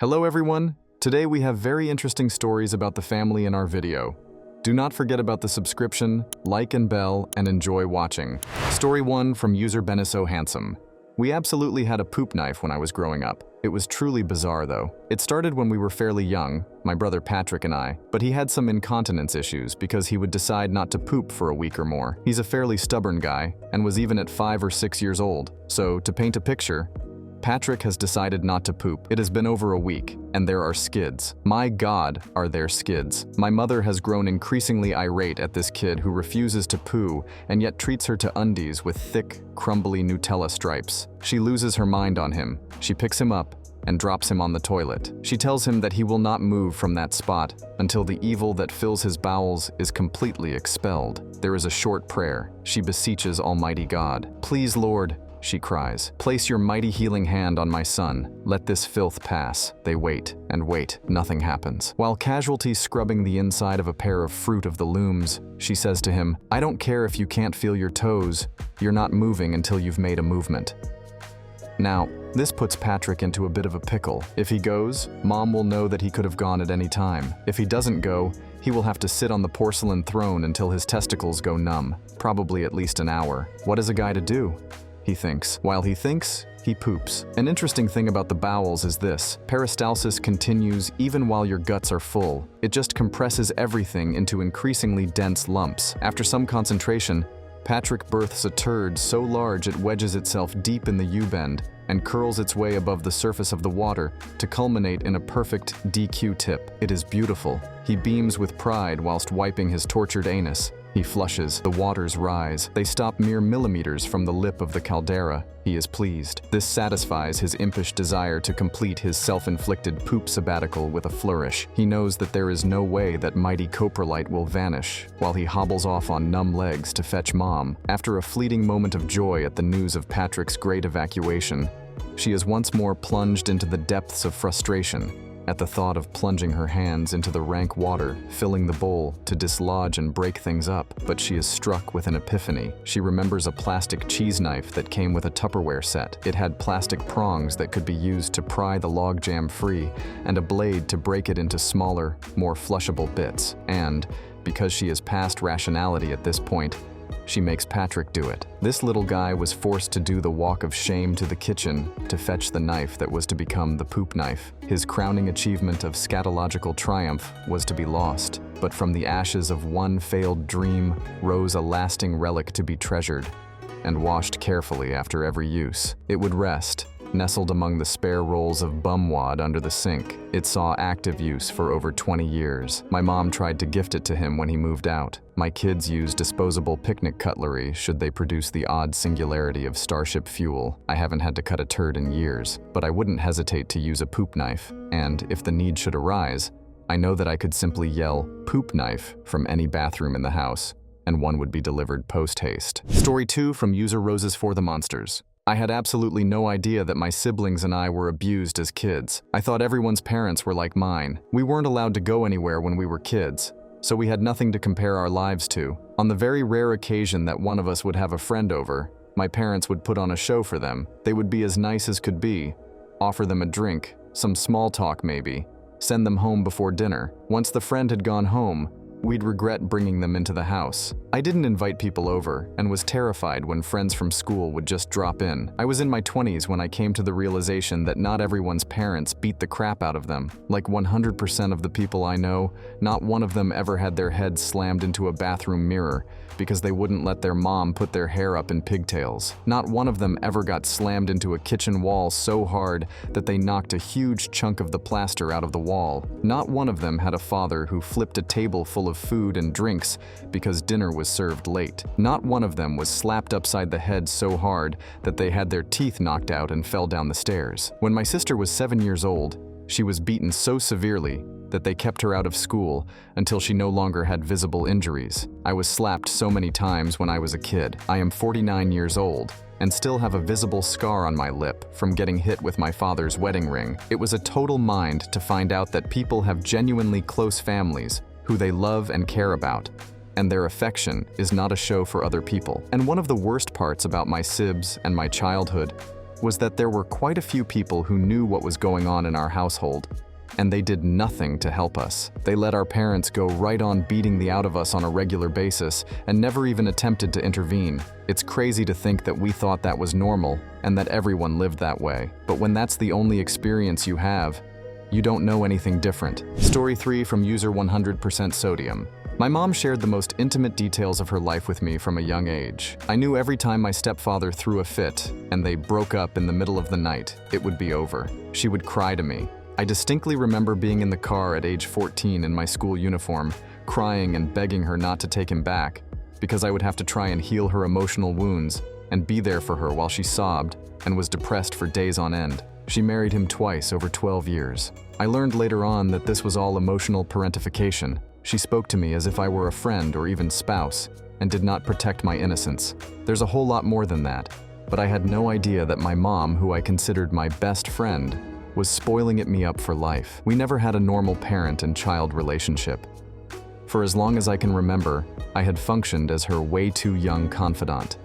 Hello everyone! Today we have very interesting stories about the family in our video. Do not forget about the subscription, like and bell, and enjoy watching. Story 1 from user Beniso Handsome. We absolutely had a poop knife when I was growing up. It was truly bizarre though. It started when we were fairly young, my brother Patrick and I, but he had some incontinence issues because he would decide not to poop for a week or more. He's a fairly stubborn guy and was even at 5 or 6 years old. So, to paint a picture, Patrick has decided not to poop. It has been over a week, and there are skids. My God, are there skids. My mother has grown increasingly irate at this kid who refuses to poo and yet treats her to undies with thick, crumbly Nutella stripes. She loses her mind on him. She picks him up and drops him on the toilet. She tells him that he will not move from that spot until the evil that fills his bowels is completely expelled. There is a short prayer. She beseeches Almighty God. "Please, Lord," she cries, "place your mighty healing hand on my son. Let this filth pass." They wait and wait. Nothing happens. While casually scrubbing the inside of a pair of Fruit of the Looms, she says to him, "I don't care if you can't feel your toes. You're not moving until you've made a movement." Now, this puts Patrick into a bit of a pickle. If he goes, Mom will know that he could have gone at any time. If he doesn't go, he will have to sit on the porcelain throne until his testicles go numb, probably at least an hour. What is a guy to do? He thinks. While he thinks, he poops. An interesting thing about the bowels is this: peristalsis continues even while your guts are full. It just compresses everything into increasingly dense lumps. After some concentration, Patrick births a turd so large it wedges itself deep in the U-bend and curls its way above the surface of the water to culminate in a perfect DQ tip. It is beautiful. He beams with pride whilst wiping his tortured anus. He flushes. The waters rise. They stop mere millimeters from the lip of the caldera. He is pleased. This satisfies his impish desire to complete his self-inflicted poop sabbatical with a flourish. He knows that there is no way that mighty coprolite will vanish, while he hobbles off on numb legs to fetch Mom. After a fleeting moment of joy at the news of Patrick's great evacuation, she is once more plunged into the depths of frustration at the thought of plunging her hands into the rank water, filling the bowl to dislodge and break things up. But she is struck with an epiphany. She remembers a plastic cheese knife that came with a Tupperware set. It had plastic prongs that could be used to pry the logjam free, and a blade to break it into smaller, more flushable bits. And, because she is past rationality at this point, she makes Patrick do it. This little guy was forced to do the walk of shame to the kitchen to fetch the knife that was to become the poop knife. His crowning achievement of scatological triumph was to be lost, but from the ashes of one failed dream rose a lasting relic to be treasured and washed carefully after every use. It would rest, nestled among the spare rolls of bumwad under the sink. It saw active use for over 20 years. My mom tried to gift it to him when he moved out. My kids use disposable picnic cutlery should they produce the odd singularity of Starship fuel. I haven't had to cut a turd in years, but I wouldn't hesitate to use a poop knife. And if the need should arise, I know that I could simply yell "poop knife" from any bathroom in the house, and one would be delivered post-haste. Story 2 from user Roses for the Monsters. I had absolutely no idea that my siblings and I were abused as kids. I thought everyone's parents were like mine. We weren't allowed to go anywhere when we were kids, so we had nothing to compare our lives to. On the very rare occasion that one of us would have a friend over, my parents would put on a show for them. They would be as nice as could be, offer them a drink, some small talk maybe, send them home before dinner. Once the friend had gone home, we'd regret bringing them into the house. I didn't invite people over and was terrified when friends from school would just drop in. I was in my 20s when I came to the realization that not everyone's parents beat the crap out of them. Like 100% of the people I know, not one of them ever had their heads slammed into a bathroom mirror because they wouldn't let their mom put their hair up in pigtails. Not one of them ever got slammed into a kitchen wall so hard that they knocked a huge chunk of the plaster out of the wall. Not one of them had a father who flipped a table full of food and drinks because dinner was served late. Not one of them was slapped upside the head so hard that they had their teeth knocked out and fell down the stairs. When my sister was 7 years old, she was beaten so severely that they kept her out of school until she no longer had visible injuries. I was slapped so many times when I was a kid. I am 49 years old and still have a visible scar on my lip from getting hit with my father's wedding ring. It was a total mind to find out that people have genuinely close families who they love and care about, and their affection is not a show for other people. And one of the worst parts about my sibs and my childhood was that there were quite a few people who knew what was going on in our household, and they did nothing to help us. They let our parents go right on beating the out of us on a regular basis and never even attempted to intervene. It's crazy to think that we thought that was normal and that everyone lived that way. But when that's the only experience you have, you don't know anything different. Story 3 from user 100% Sodium. My mom shared the most intimate details of her life with me from a young age. I knew every time my stepfather threw a fit and they broke up in the middle of the night, it would be over. She would cry to me. I distinctly remember being in the car at age 14 in my school uniform, crying and begging her not to take him back, because I would have to try and heal her emotional wounds and be there for her while she sobbed and was depressed for days on end. She married him twice over 12 years. I learned later on that this was all emotional parentification. She spoke to me as if I were a friend or even spouse, and did not protect my innocence. There's a whole lot more than that, but I had no idea that my mom, who I considered my best friend, was spoiling it me up for life. We never had a normal parent and child relationship. For as long as I can remember, I had functioned as her way too young confidant.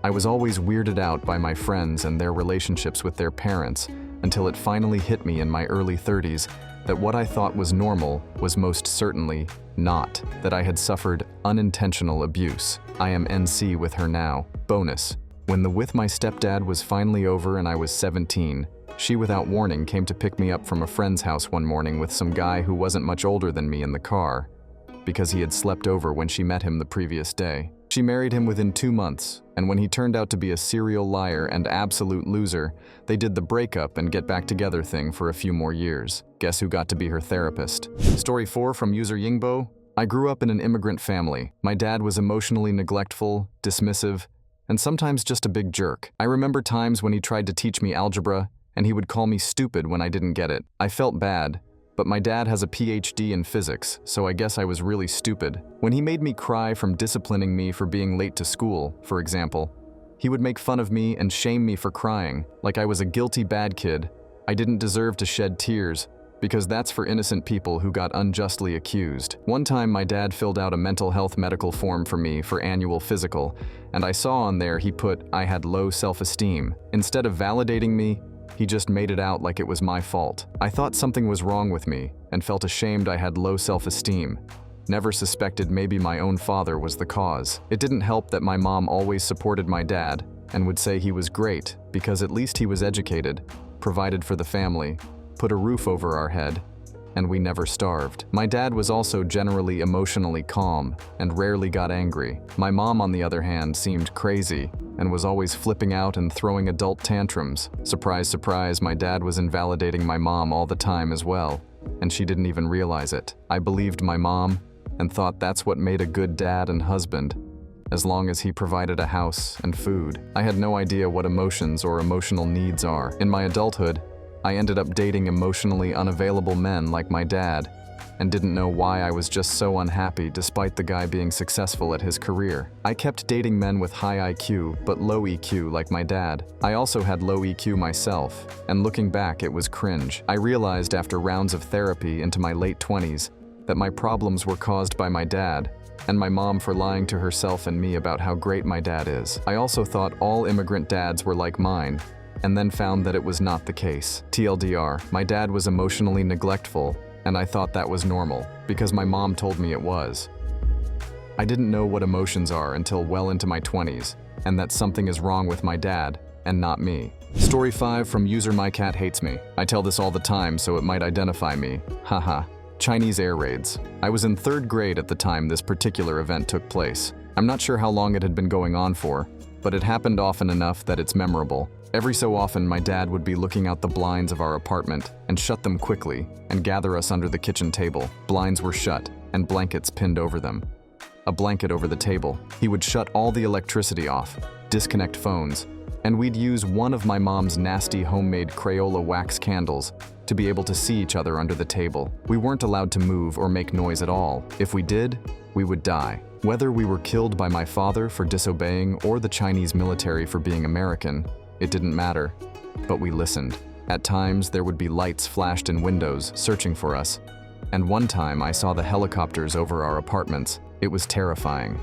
I was always weirded out by my friends and their relationships with their parents, until it finally hit me in my early 30s that what I thought was normal was most certainly not, that I had suffered unintentional abuse. I am NC with her now. Bonus: when the with my stepdad was finally over and I was 17, she without warning came to pick me up from a friend's house one morning with some guy who wasn't much older than me in the car, because he had slept over when she met him the previous day. She married him within 2 months, and when he turned out to be a serial liar and absolute loser, they did the breakup and get back together thing for a few more years. Guess who got to be her therapist? Story 4 from user Yingbo. I grew up in an immigrant family. My dad was emotionally neglectful, dismissive, and sometimes just a big jerk. I remember times when he tried to teach me algebra, and he would call me stupid when I didn't get it. I felt bad, but my dad has a PhD in physics, so I guess I was really stupid. When he made me cry from disciplining me for being late to school, for example, he would make fun of me and shame me for crying, like I was a guilty bad kid. I didn't deserve to shed tears, because that's for innocent people who got unjustly accused. One time my dad filled out a mental health medical form for me for annual physical, and I saw on there he put I had low self-esteem. Instead of validating me, he just made it out like it was my fault. I thought something was wrong with me and felt ashamed I had low self-esteem. Never suspected maybe my own father was the cause. It didn't help that my mom always supported my dad and would say he was great because at least he was educated, provided for the family, put a roof over our head, and we never starved. My dad was also generally emotionally calm and rarely got angry. My mom, on the other hand, seemed crazy and was always flipping out and throwing adult tantrums. Surprise, surprise, my dad was invalidating my mom all the time as well, and she didn't even realize it. I believed my mom and thought that's what made a good dad and husband, as long as he provided a house and food. I had no idea what emotions or emotional needs are. In my adulthood, I ended up dating emotionally unavailable men like my dad, and didn't know why I was just so unhappy despite the guy being successful at his career. I kept dating men with high IQ but low EQ like my dad. I also had low EQ myself, and looking back it was cringe. I realized after rounds of therapy into my late 20s that my problems were caused by my dad, and my mom for lying to herself and me about how great my dad is. I also thought all immigrant dads were like mine, and then found that it was not the case. TLDR, my dad was emotionally neglectful, and I thought that was normal, because my mom told me it was. I didn't know what emotions are until well into my 20s, and that something is wrong with my dad, and not me. Story 5 from user My Cat Hates Me. I tell this all the time so it might identify me. Haha. Chinese air raids. I was in 3rd grade at the time this particular event took place. I'm not sure how long it had been going on for, but it happened often enough that it's memorable. Every so often, my dad would be looking out the blinds of our apartment and shut them quickly and gather us under the kitchen table. Blinds were shut and blankets pinned over them. A blanket over the table. He would shut all the electricity off, disconnect phones, and we'd use one of my mom's nasty homemade Crayola wax candles to be able to see each other under the table. We weren't allowed to move or make noise at all. If we did, we would die. Whether we were killed by my father for disobeying or the Chinese military for being American, it didn't matter, but we listened. At times, there would be lights flashed in windows, searching for us. And one time, I saw the helicopters over our apartments. It was terrifying.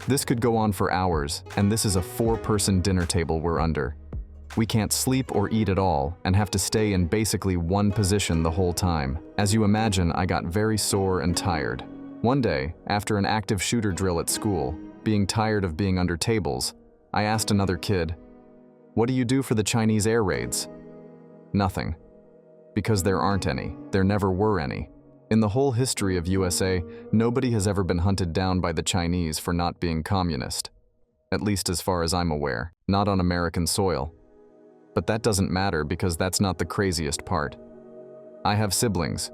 This could go on for hours, and this is a 4-person dinner table we're under. We can't sleep or eat at all and have to stay in basically one position the whole time. As you imagine, I got very sore and tired. One day, after an active shooter drill at school, being tired of being under tables, I asked another kid, "What do you do for the Chinese air raids?" Nothing. Because there aren't any. There never were any. In the whole history of USA, nobody has ever been hunted down by the Chinese for not being communist. At least as far as I'm aware. Not on American soil. But that doesn't matter because that's not the craziest part. I have siblings.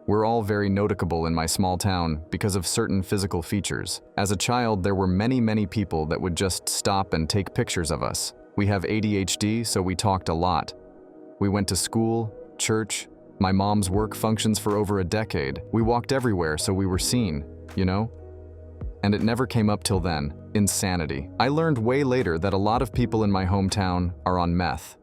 We're all very noticeable in my small town because of certain physical features. As a child, there were many people that would just stop and take pictures of us. We have ADHD, so we talked a lot. We went to school, church, my mom's work functions for over a decade. We walked everywhere, so we were seen, you know? And it never came up till then. Insanity. I learned way later that a lot of people in my hometown are on meth.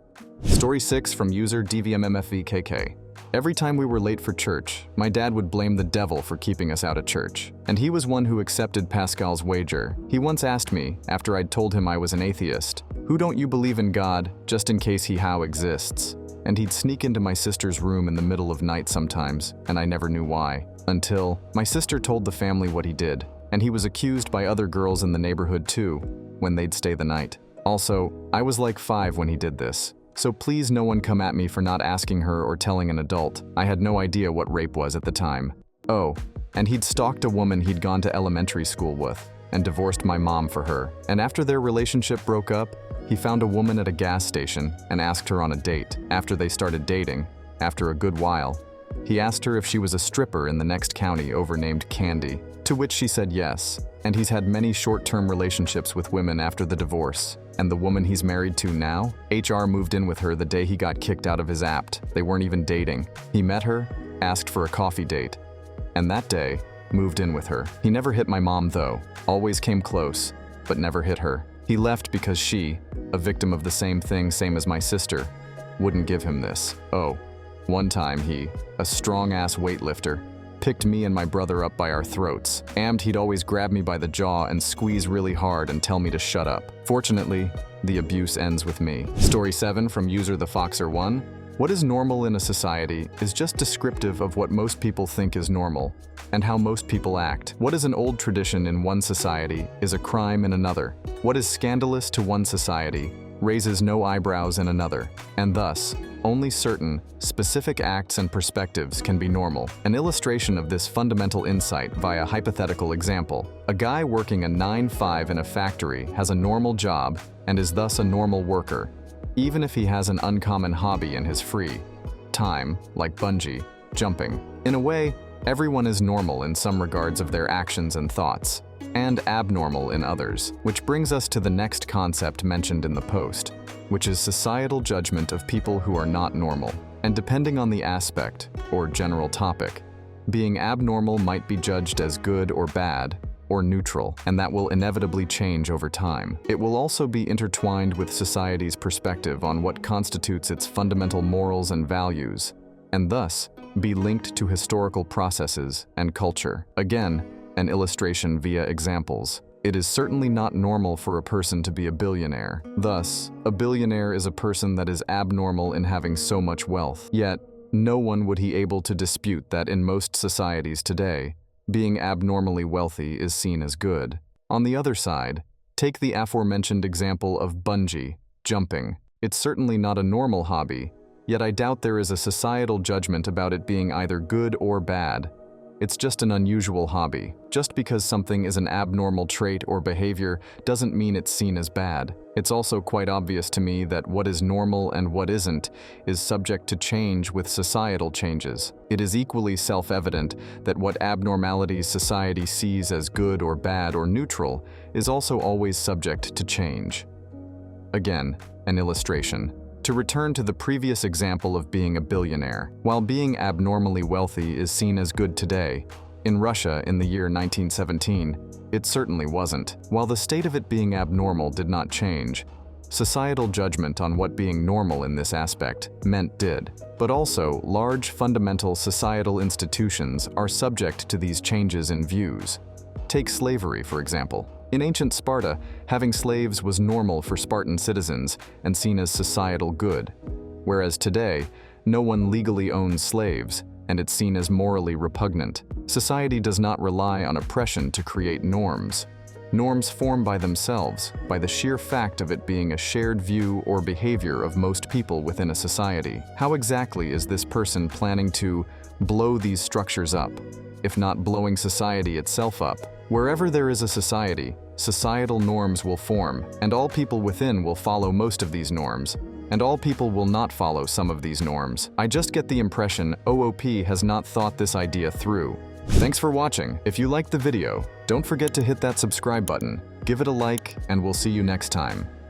Story 6 from user DVMMFVKK. Every time we were late for church, my dad would blame the devil for keeping us out at church. And he was one who accepted Pascal's wager. He once asked me, after I'd told him I was an atheist, "Who don't you believe in God, just in case he how exists?" And he'd sneak into my sister's room in the middle of night sometimes, and I never knew why. Until my sister told the family what he did, and he was accused by other girls in the neighborhood too, when they'd stay the night. Also, I was like 5 when he did this. So please no one come at me for not asking her or telling an adult. I had no idea what rape was at the time. Oh, and he'd stalked a woman he'd gone to elementary school with, and divorced my mom for her. And after their relationship broke up, he found a woman at a gas station and asked her on a date. After they started dating, after a good while, he asked her if she was a stripper in the next county over named Candy, to which she said yes. And he's had many short-term relationships with women after the divorce. And the woman he's married to now? HR moved in with her the day he got kicked out of his apt. They weren't even dating. He met her, asked for a coffee date, and that day, moved in with her. He never hit my mom though, always came close, but never hit her. He left because she, a victim of the same thing same as my sister, wouldn't give him this. Oh, one time he, a strong-ass weightlifter, picked me and my brother up by our throats. He'd always grab me by the jaw and squeeze really hard and tell me to shut up. Fortunately, the abuse ends with me. Story 7 from user TheFoxer1. What is normal in a society is just descriptive of what most people think is normal, and how most people act. What is an old tradition in one society is a crime in another. What is scandalous to one society raises no eyebrows in another, and thus, only certain, specific acts and perspectives can be normal. An illustration of this fundamental insight via hypothetical example. A guy working a 9-5 in a factory has a normal job and is thus a normal worker, even if he has an uncommon hobby in his free time, like bungee jumping. In a way, everyone is normal in some regards of their actions and thoughts, and abnormal in others, which brings us to the next concept mentioned in the post, which is societal judgment of people who are not normal. And depending on the aspect, or general topic, being abnormal might be judged as good or bad, or neutral, and that will inevitably change over time. It will also be intertwined with society's perspective on what constitutes its fundamental morals and values, and thus be linked to historical processes and culture. Again, an illustration via examples. It is certainly not normal for a person to be a billionaire. Thus, a billionaire is a person that is abnormal in having so much wealth. Yet, no one would be able to dispute that in most societies today, being abnormally wealthy is seen as good. On the other side, take the aforementioned example of bungee jumping. It's certainly not a normal hobby, yet I doubt there is a societal judgment about it being either good or bad. It's just an unusual hobby. Just because something is an abnormal trait or behavior doesn't mean it's seen as bad. It's also quite obvious to me that what is normal and what isn't is subject to change with societal changes. It is equally self-evident that what abnormalities society sees as good or bad or neutral is also always subject to change. Again, an illustration. To return to the previous example of being a billionaire, while being abnormally wealthy is seen as good today, in Russia in the year 1917, it certainly wasn't. While the state of it being abnormal did not change, societal judgment on what being normal in this aspect meant did. But also, large fundamental societal institutions are subject to these changes in views. Take slavery, for example. In ancient Sparta, having slaves was normal for Spartan citizens and seen as societal good, whereas today, no one legally owns slaves, and it's seen as morally repugnant. Society does not rely on oppression to create norms. Norms form by themselves, by the sheer fact of it being a shared view or behavior of most people within a society. How exactly is this person planning to blow these structures up, if not blowing society itself up? Wherever there is a society, societal norms will form, and all people within will follow most of these norms, and all people will not follow some of these norms. I just get the impression OOP has not thought this idea through. Thanks for watching. If you liked the video, don't forget to hit that subscribe button, give it a like, and we'll see you next time.